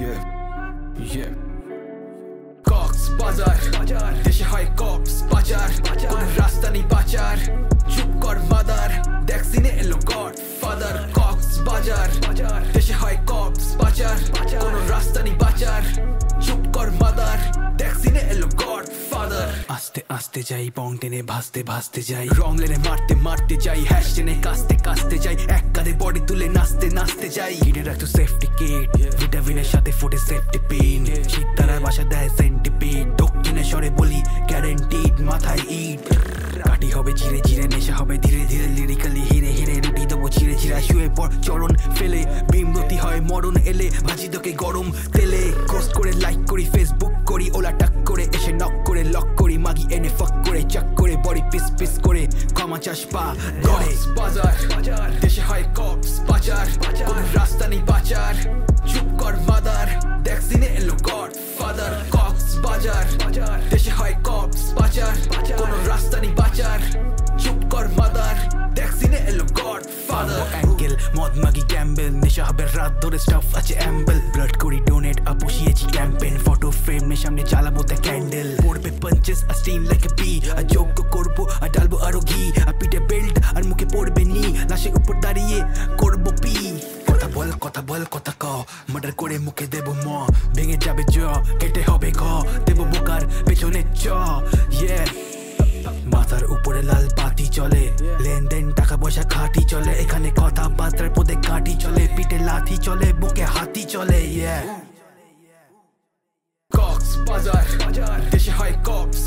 Yeah, yeah. Cox's Bazar দেশে হয় Cox বাজার, কোনো রাস্তা নেই বাঁচার, চুপ কর মাদার, দেখ সিনে এলো গড ফাদার। কক্সবাজার দেশে হয় কক্স বাজার, কোনো রাস্তা নেই বাঁচার, চুপ কর মাদার, দেখ সিনে এলো গড ফাদার। আস্তে আস্তে যাই পং টেনে ভাসতে ভাসতে যাই, রং লেনে মারতে মারতে যাই, হ্যাশ টেনে কাস্তে কাস্তে যাই, এক কাঁধে বডি তুলে নাচতে নাচতে যাই। কিনে রাখতো সেফটি কিট, ভিটামিনের সাথে ফুটে সেফটি পিন, শীত তারার বাসা দেয় সেন্টিপিড, দক্ষিণে সরে বলি গ্যারেন্টিড, মাথায় ইট। কাটি হবে ধীরে ধীরে, নেশা হবে ধীরে ধীরে, লিরিক্যালি হিরে হিরে রুটি দেবো ছিঁড়ে ছিঁড়া, শুয়ে পর চরণ ফেলে, বিমরতি হয় মরণ এলে, ভাজি তোকে গরম তেলে। কোস্ট করে লাইক করি, ফেসবুক করি, ওলা টাক করে এসে নক করে লক করি, মাগি এনে ফাক করে চাক করে, বডি পিস পিস করে ক্ষমা চাষ পা গড়ে। বাজার দেশে হয় কক্স বাজার, কোনো রাস্তা নেই বাঁচার, চুপ কর মাদার, দেখ সিনে এলো গড ফাদার। কক্স বাজার দেশে হয় কক্স বাজার, কোনো রাস্তা নেই বাঁচার, চুপ কর মাদার, দেখ সিনে এলো গড ফাদার। অ্যাঙ্গেল মদ মাগি ক্যাম্বেল, নেশা হবে রাত ধরে, স্টাফ আছে অ্যাম্বেল, ব্লাড করি ডোনেট আর বসিয়েছি ক্যাম্পেন, ফটো ফ্রেমের সামনে জ্বালাবো তা ক্যান্ডেল, পড়বে পাঞ্চেস আর স্টিম লাইক এ পি, আর যোগ্য করবো আর ডালবো আরো ঘি, আর পিঠে বেল্ট আর মুখে পড়বে নি, লাশের উপর দাঁড়িয়ে করবো পি। কথা বল কথা বল কথা ক, মার্ডার করে মুখে দেবো ম, ভেঙে যাবে জ, কেটে হবে ঘ, দেবো বোকার পেছনে চ। মাথার উপরে লাল বাতি চলে, লেনদেন টাকা পয়সা খাটি চলে, এখানে কথা বার্তার পদে কাটি চলে, পিঠে লাথি চলে, বুকে হাতি চলে। কক্সবাজার দেশে হয় কক্স